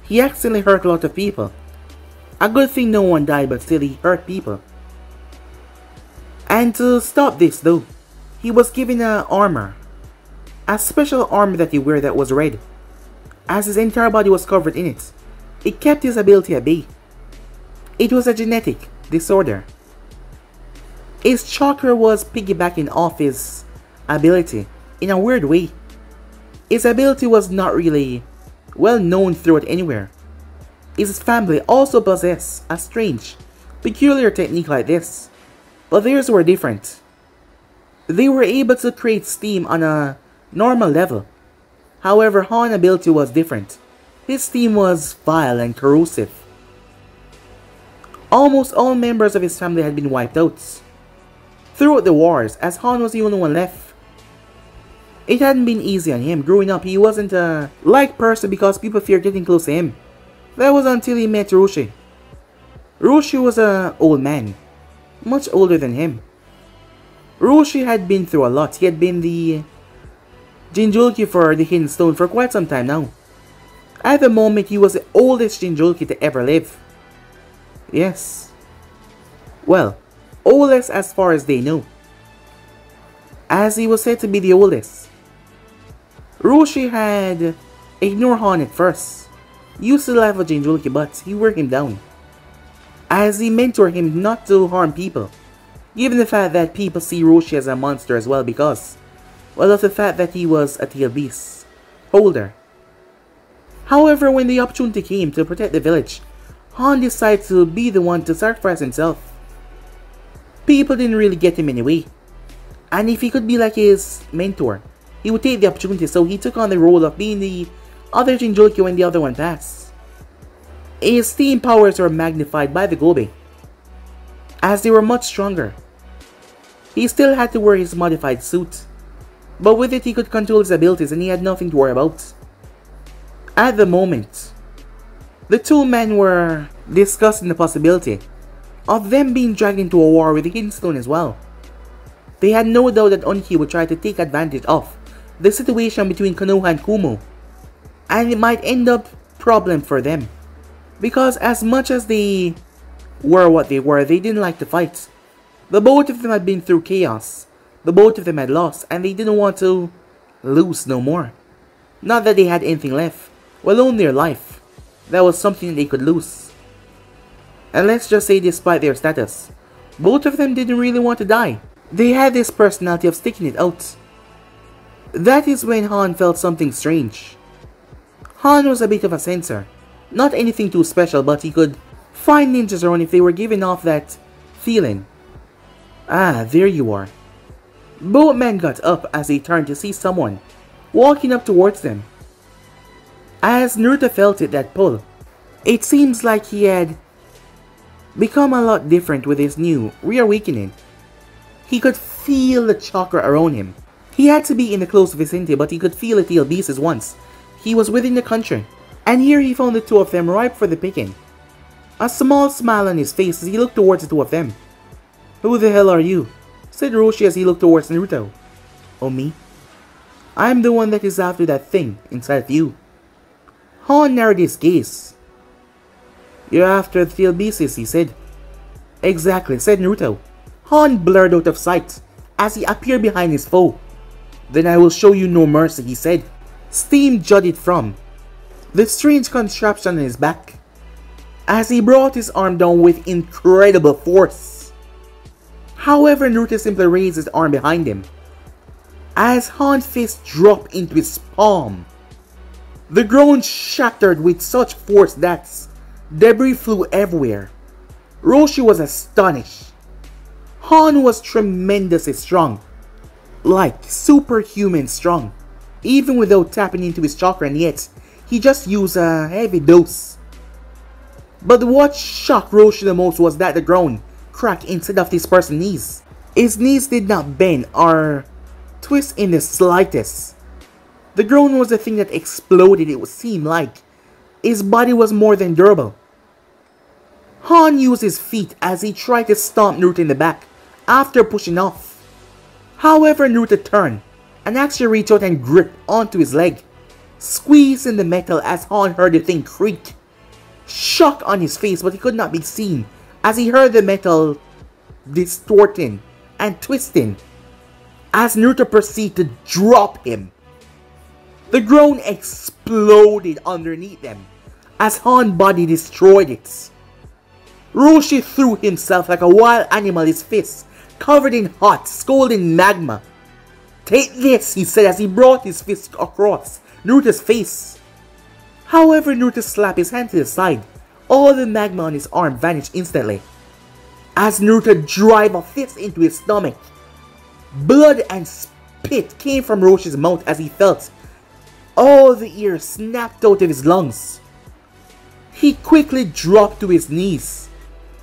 he accidentally hurt a lot of people. A good thing no one died, but still he hurt people. And to stop this though, he was given a armor. A special armor that he wore that was red. As his entire body was covered in it, it kept his ability at bay. It was a genetic disorder. His chakra was piggybacking off his ability in a weird way. His ability was not really well known throughout anywhere. His family also possessed a strange, peculiar technique like this, but theirs were different. They were able to create steam on a normal level. However, Han's ability was different. His steam was vile and corrosive. Almost all members of his family had been wiped out throughout the wars, as Han was the only one left. It hadn't been easy on him. Growing up, he wasn't a liked person because people feared getting close to him. That was until he met Roshi. Roshi was an old man, much older than him. Roshi had been through a lot. He had been the Jinjuliki for the Hidden Stone for quite some time now. At the moment, he was the oldest Jinjuliki to ever live. Yes. Well, oldest as far as they know, as he was said to be the oldest. Roshi had ignored Han at first, used to the life of Jinjuliki, but he wore him down, as he mentored him not to harm people, given the fact that people see Roshi as a monster as well because, well, of the fact that he was a tail beast holder. However, when the opportunity came to protect the village, Han decided to be the one to sacrifice himself. People didn't really get him anyway, and if he could be like his mentor, he would take the opportunity, so he took on the role of being the other Jinjuliki when the other one passed. His steam powers were magnified by the Gobe, as they were much stronger. He still had to wear his modified suit, but with it he could control his abilities and he had nothing to worry about. At the moment, the two men were discussing the possibility of them being dragged into a war with the Hidden Stone as well. They had no doubt that Oniki would try to take advantage of the situation between Konoha and Kumo, and it might end up a problem for them, because as much as they were what they were, they didn't like to fight. The both of them had been through chaos, the both of them had lost, and they didn't want to lose no more. Not that they had anything left, well, only their life. That was something they could lose. And let's just say, despite their status, both of them didn't really want to die. They had this personality of sticking it out. That is when Han felt something strange. Han was a bit of a sensor. Not anything too special, but he could find ninjas around if they were giving off that feeling. Ah, there you are. Both men got up as they turned to see someone walking up towards them. As Naruto felt it, that pull, it seems like he had become a lot different with his new reawakening. He could feel the chakra around him. He had to be in the close vicinity, but he could feel the tail beasts once he was within the country. And here he found the two of them ripe for the picking. A small smile on his face as he looked towards the two of them. "Who the hell are you?" said Roshi as he looked towards Naruto. "Oh, me? I'm the one that is after that thing inside of you." Han narrowed his gaze. "You're after the tail beasts," he said. "Exactly," said Naruto. Han blurred out of sight as he appeared behind his foe. "Then I will show you no mercy," he said. Steam jutted from the strange contraption on his back as he brought his arm down with incredible force. However, Naruto simply raised his arm behind him as Han's fist dropped into his palm. The ground shattered with such force that debris flew everywhere. Roshi was astonished. Han was tremendously strong, like superhuman strong, even without tapping into his chakra, and yet he just used a heavy dose. But what shocked Roshi the most was that the ground cracked instead of this person's knees. His knees did not bend or twist in the slightest. The ground was the thing that exploded. It would seem like his body was more than durable. Han used his feet as he tried to stomp Naruto in the back after pushing off. However, Naruto turned and actually reached out and gripped onto his leg, squeezing the metal as Han heard the thing creak. Shock on his face, but he could not be seen as he heard the metal distorting and twisting as Naruto proceeded to drop him. The ground exploded underneath them as Han's body destroyed it. Roshi threw himself like a wild animal, his fists covered in hot, scalding magma. "Take this," he said as he brought his fist across Naruto's face. However, Naruto slapped his hand to the side. All the magma on his arm vanished instantly as Naruto drove a fist into his stomach. Blood and spit came from Roshi's mouth as he felt all the air snapped out of his lungs. He quickly dropped to his knees,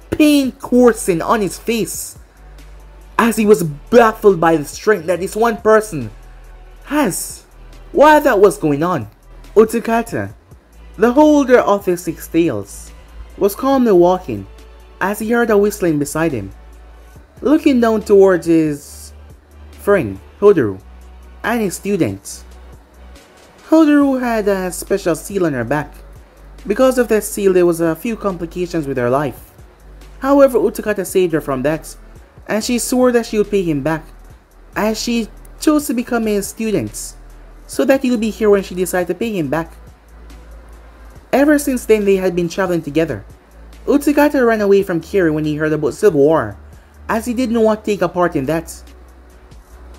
pain coursing on his face as he was baffled by the strength that this one person has. While that was going on, Utakata, the holder of the 6 tails, was calmly walking as he heard a whistling beside him. Looking down towards his friend, Hodoru, and his student. Hodoru had a special seal on her back. Because of that seal, there was a few complications with her life. However, Utakata saved her from that, and she swore that she would pay him back, as she chose to become his student, so that he would be here when she decided to pay him back. Ever since then, they had been traveling together. Utakata ran away from Kiri when he heard about Civil War, as he didn't want to take a part in that.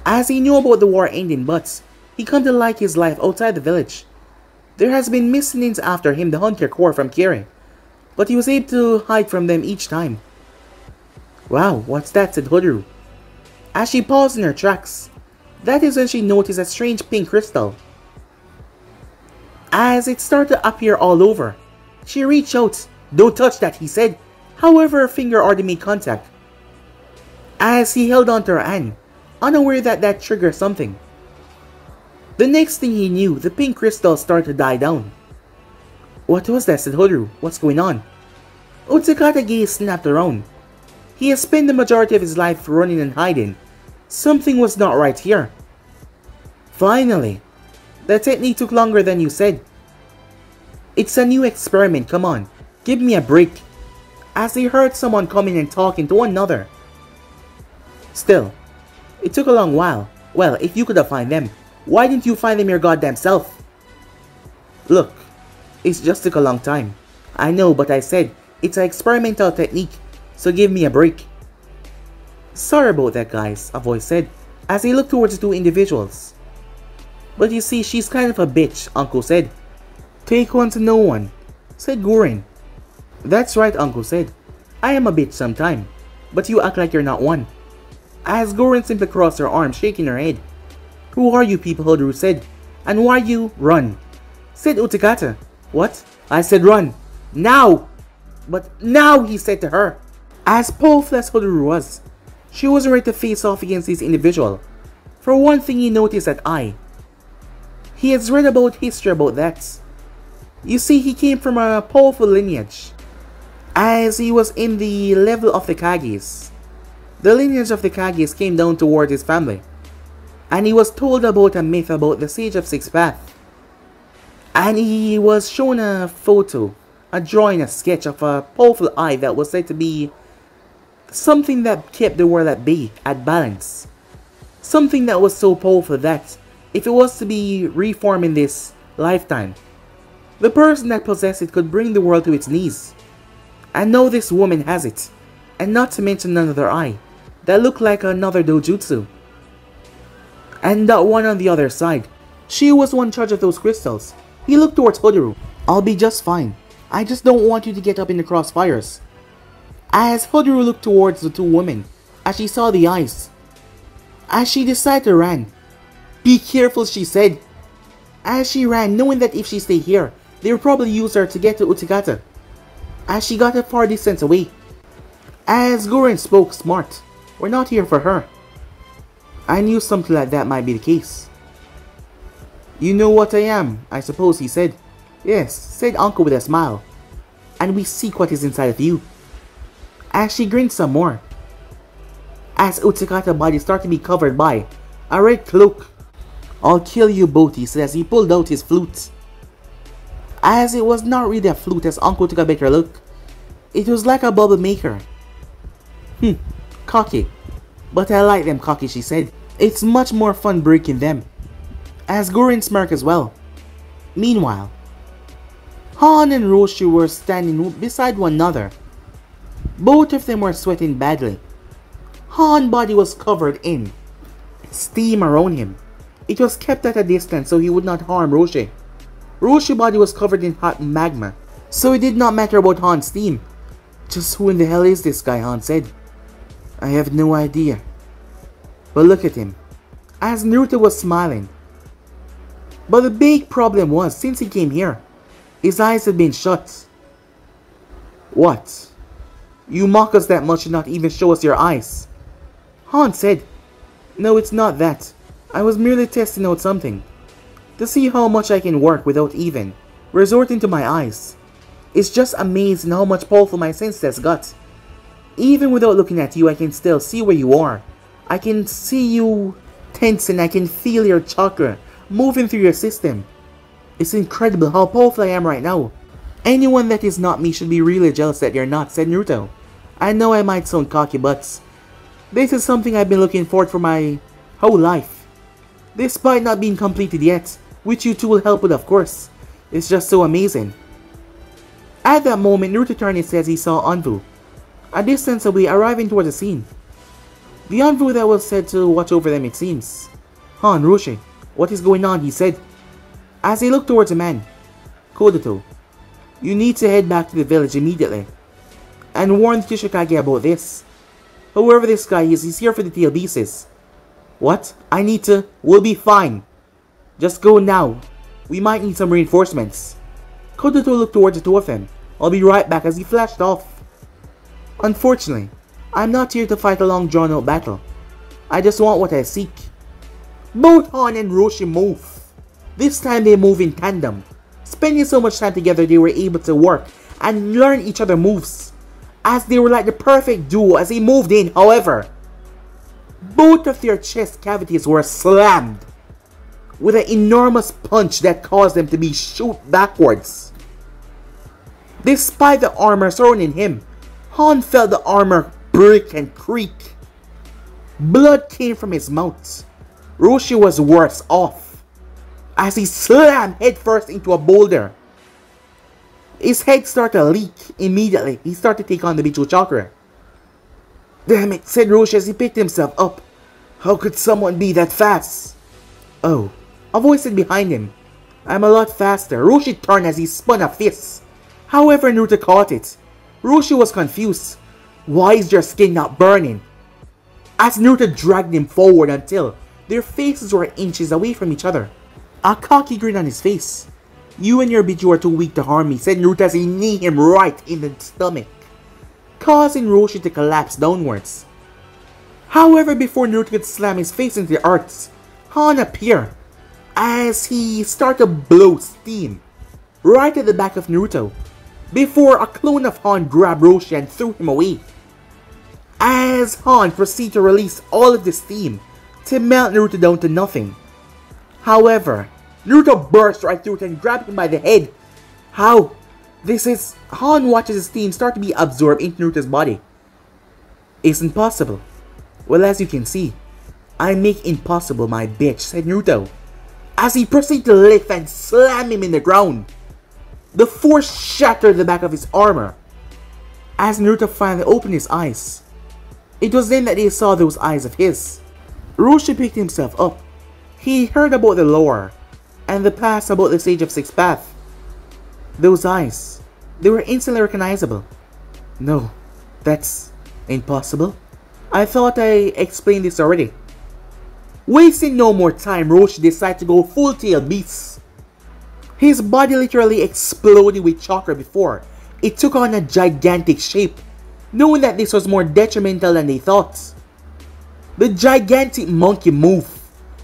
As he knew about the war ending, but he come to like his life outside the village. There has been missionings after him, the Hunter Corps from Kiri, but he was able to hide from them each time. "Wow, what's that?" said Hodoru, as she paused in her tracks. That is when she noticed a strange pink crystal. As it started to appear all over, she reached out. "Don't touch that," he said. However, her finger already made contact as he held onto her hand, unaware that that triggered something. The next thing he knew, the pink crystal started to die down. "What was that?" said Hodoru. "What's going on?" Utakata's gaze snapped around. He has spent the majority of his life running and hiding. Something was not right here. "Finally! The technique took longer than you said. It's a new experiment, come on, give me a break." As they heard someone coming and talking to one another. "Still, it took a long while. Well, if you could have found them, why didn't you find them your goddamn self?" "Look, it just took a long time. I know, but I said it's an experimental technique, so give me a break." "Sorry about that, guys," a voice said, as he looked towards the two individuals. "But you see, she's kind of a bitch," Uncle said. "Take one to know one," said Guren. "That's right," Uncle said. "I am a bitch sometime, but you act like you're not one." as Gorin simply crossed her arms, shaking her head. "Who are you people?" Hodoro said. "And why you run?" said Utakata. "What?" "I said run. Now!" "But now," he said to her. As powerful as Hodoro was, she wasn't ready to face off against this individual. For one thing, he noticed that he has read about history about that. You see, he came from a powerful lineage, as he was in the level of the Kages. The lineage of the Kages came down toward his family, and he was told about a myth about the Sage of Six Paths. And he was shown a photo, a drawing, a sketch of a powerful eye that was said to be something that kept the world at bay, at balance. Something that was so powerful that, if it was to be reformed in this lifetime, the person that possessed it could bring the world to its knees. And now this woman has it, and not to mention another eye, that looked like another dojutsu. And that one on the other side, she was one in charge of those crystals. He looked towards Hodoro. "I'll be just fine. I just don't want you to get up in the crossfires." As Hodoro looked towards the two women, as she saw the eyes, as she decided to run. "Be careful," she said. As she ran, knowing that if she stayed here, they would probably use her to get to Utakata. As she got a far distance away. As Gorin spoke smart. "We're not here for her." I knew something like that might be the case. "You know what I am, I suppose," he said. "Yes," said Uncle with a smile. "And we seek what is inside of you." As she grinned some more, as Utakata's body started to be covered by a red cloak. "I'll kill you both," he said as he pulled out his flute. As it was not really a flute as Uncle took a better look. It was like a bubble maker. Cocky. "But I like them cocky," she said. "It's much more fun breaking them." As Gorin smirked as well. Meanwhile, Han and Roshi were standing beside one another. Both of them were sweating badly. Han's body was covered in steam around him. It was kept at a distance so he would not harm Roshi. Roshi's body was covered in hot magma, so it did not matter about Han's steam. "Just who in the hell is this guy?" Han said. "I have no idea. But look at him." As Naruto was smiling. But the big problem was, since he came here, his eyes had been shut. "What? You mock us that much and not even show us your eyes?" Han said. "No, it's not that. I was merely testing out something. To see how much I can work without even resorting to my eyes. It's just amazing how much powerful my sense has got. Even without looking at you, I can still see where you are. I can see you tensing. I can feel your chakra moving through your system. It's incredible how powerful I am right now. Anyone that is not me should be really jealous that you're not," said Naruto. "I know I might sound cocky, but this is something I've been looking forward for my whole life. Despite not being completed yet, which you two will help with, of course. It's just so amazing." At that moment, Naruto turned his head as he saw Anvu, a distance away, arriving towards the scene. The Anvu that was said to watch over them, it seems. "Han, Roshi, what is going on?" he said, as he looked towards the man. "Kodoto, you need to head back to the village immediately, and warn the Kishikage about this. Whoever this guy is, he's here for the tail pieces." "What? I need to..." "We'll be fine. Just go now. We might need some reinforcements." Kodoto looked towards the two of them. "I'll be right back," as he flashed off. "Unfortunately, I'm not here to fight a long drawn out battle. I just want what I seek." Both Han and Roshi move. This time they move in tandem. Spending so much time together, they were able to work and learn each other's moves, as they were like the perfect duo as they moved in. However, both of their chest cavities were slammed with an enormous punch that caused them to be shoot backwards. Despite the armor surrounding him, Han felt the armor break and creak. Blood came from his mouth. Roshi was worse off, as he slammed headfirst into a boulder. His head started to leak immediately. He started to take on the Bichu chakra. "Damn it," said Roshi as he picked himself up. "How could someone be that fast?" "Oh," a voice said behind him. "I'm a lot faster." Roshi turned as he spun a fist. However, Naruto caught it. Roshi was confused. "Why is your skin not burning?" as Naruto dragged him forward until their faces were inches away from each other. A cocky grin on his face. "You and your Biju are too weak to harm me," said Naruto as he kneed him right in the stomach, causing Roshi to collapse downwards. However, before Naruto could slam his face into the earth, Han appeared as he started to blow steam right at the back of Naruto, before a clone of Han grabbed Roshi and threw him away. As Han proceeded to release all of the steam to melt Naruto down to nothing. However, Naruto burst right through it and grabbed him by the head. How? This is... Han watches his steam start to be absorbed into Naruto's body. Isn't possible. Well, as you can see, I make impossible my bitch, said Naruto, as he proceeded to lift and slam him in the ground. The force shattered the back of his armor. As Naruto finally opened his eyes, it was then that he saw those eyes of his. Roshi picked himself up. He heard about the lore and the past about the Sage of Six Paths. Those eyes, they were instantly recognizable. No, that's impossible. I thought I explained this already. Wasting no more time, Roshi decided to go full-tail beast. His body literally exploded with chakra before it took on a gigantic shape, knowing that this was more detrimental than they thought. The gigantic monkey moved.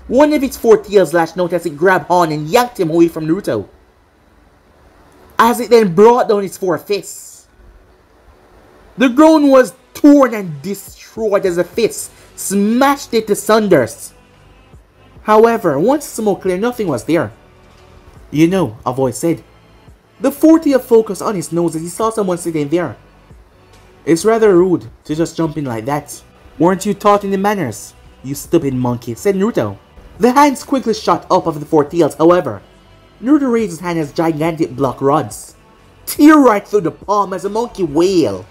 One of its four tails lashed out as it grabbed Han and yanked him away from Naruto, as it then brought down its four fists. The ground was torn and destroyed as the fists smashed it to sunders. However, once the smoke cleared, nothing was there. You know, a voice said. The fourth tail focused on his nose as he saw someone sitting there. It's rather rude to just jump in like that. Weren't you taught in the manners, you stupid monkey, said Naruto. The hands quickly shot up of the four tails, however. Naruto raised his hand as gigantic block rods tear right through the palm as a monkey wailed.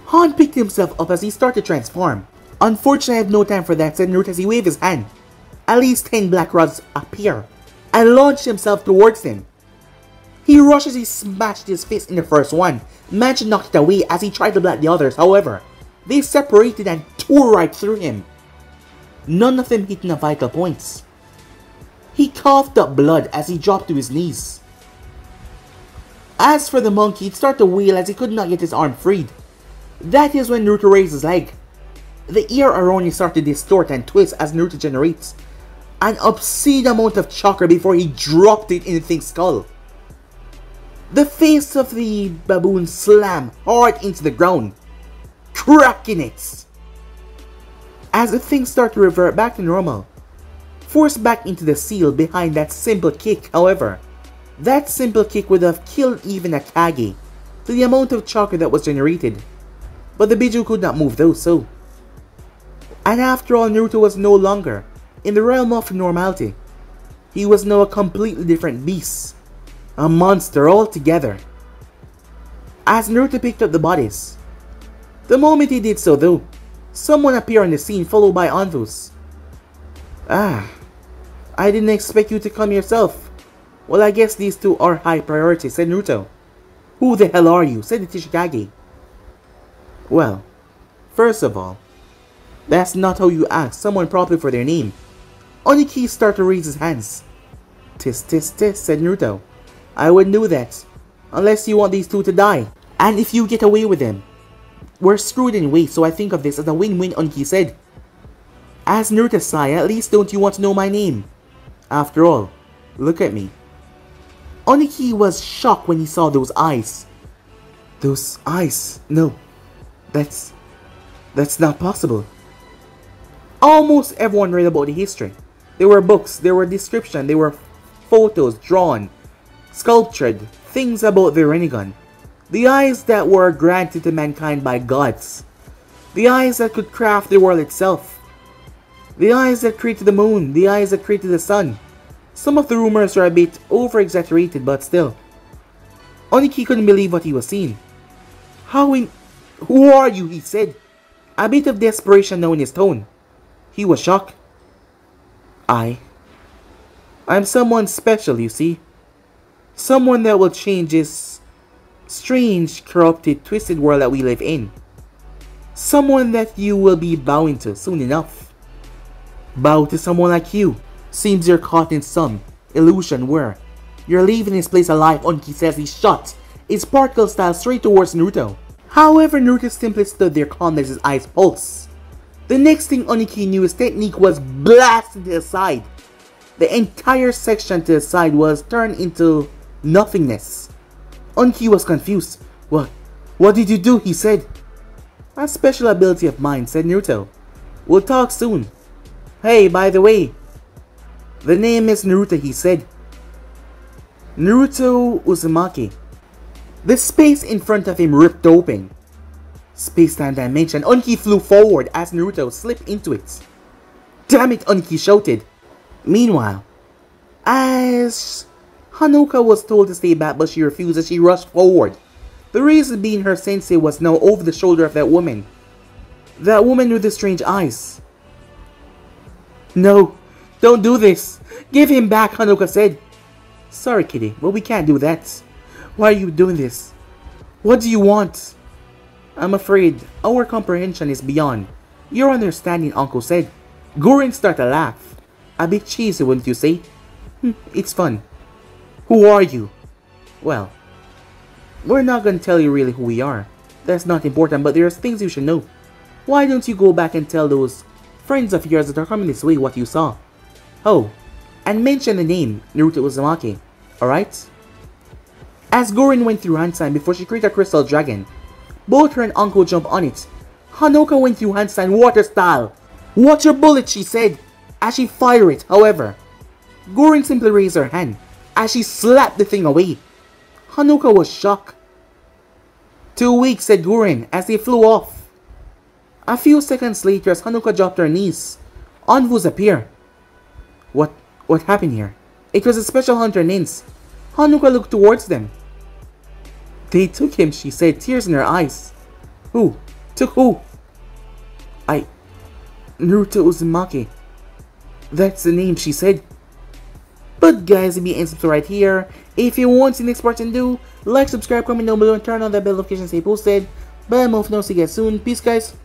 Han picked himself up as he started to transform. Unfortunately, I have no time for that, said Naruto as he waved his hand. At least 10 black rods appear and launched himself towards him. He rushed as he smashed his fist in the first one, managed to knock it away as he tried to block the others. However, they separated and tore right through him, none of them hitting the vital points. He coughed up blood as he dropped to his knees. As for the monkey, it started to wail as he could not get his arm freed. That is when Naruto raised his leg. The ear around him started to distort and twist as Naruto generates an obscene amount of chakra before he dropped it in the thing's skull. The face of the baboon slammed hard into the ground, cracking it. As the thing started to revert back to normal, forced back into the seal behind that simple kick. However, that simple kick would have killed even a Kage to the amount of chakra that was generated. But the Biju could not move though, so. And after all, Naruto was no longer in the realm of normality. He was now a completely different beast. A monster altogether. As Naruto picked up the bodies, the moment he did so though, someone appeared on the scene followed by Anvus. Ah, I didn't expect you to come yourself. Well, I guess these two are high priorities, said Naruto. Who the hell are you, said the Tishikage. Well, first of all, that's not how you ask someone properly for their name. Oniki started to raise his hands. Tis, said Naruto. I wouldn't do that, unless you want these two to die. And if you get away with them, we're screwed anyway, so I think of this as a win-win, Oniki said. As Naruto sighed, at least don't you want to know my name? After all, look at me. Oniki was shocked when he saw those eyes. Those eyes? No, that's not possible. Almost everyone read about the history. There were books, there were descriptions, there were photos drawn, sculptured, things about the Rinnegan. The eyes that were granted to mankind by gods. The eyes that could craft the world itself. The eyes that created the moon, the eyes that created the sun. Some of the rumors were a bit over-exaggerated, but still. Oniki couldn't believe what he was seeing. Who are you, he said, a bit of desperation now in his tone. He was shocked. I'm someone special, you see. Someone that will change this strange, corrupted, twisted world that we live in. Someone that you will be bowing to soon enough. Bow to someone like you. Seems you're caught in some illusion where you're leaving this place alive. Onki says he shot his particle style straight towards Naruto. However, Naruto simply stood there calm as his eyes pulse. The next thing Oniki knew, his technique was blasted to the side. The entire section to the side was turned into nothingness. Oniki was confused. What did you do? He said. A special ability of mine, said Naruto. We'll talk soon. Hey, by the way, the name is Naruto, he said. Naruto Uzumaki. The space in front of him ripped open. Space-time dimension. Onki flew forward as Naruto slipped into it. Damn it, Onki shouted. Meanwhile, as Hanoka was told to stay back but she refused as she rushed forward. The reason being her sensei was now over the shoulder of that woman. That woman with the strange eyes. No, don't do this. Give him back, Hanoka said. Sorry, kitty, but we can't do that. Why are you doing this? What do you want? I'm afraid our comprehension is beyond your understanding, Uncle said. Gurren started to laugh. A bit cheesy, wouldn't you say? It's fun. Who are you? Well, we're not gonna tell you really who we are. That's not important, but there's things you should know. Why don't you go back and tell those friends of yours that are coming this way what you saw? Oh, and mention the name Naruto Uzumaki, alright? As Gurren went through handstand before she created a crystal dragon, both her and Uncle jumped on it. Hanoka went through handstand water style. Watch your bullet, she said, as she fired it. However, Gurren simply raised her hand as she slapped the thing away. Hanoka was shocked. 2 weeks, said Gurren as they flew off. A few seconds later, as Hanoka dropped to her knees, Anvus appeared. What happened here? It was a special hunter Nins. Hanoka looked towards them. They took him, she said, tears in her eyes. Who? Took who? Naruto Uzumaki. That's the name, she said. But guys, if you end subscribe right here. If you want to see the next part and do, like, subscribe, comment down below, and turn on that bell notification to stay posted. But I'm off now, see you guys soon. Peace, guys.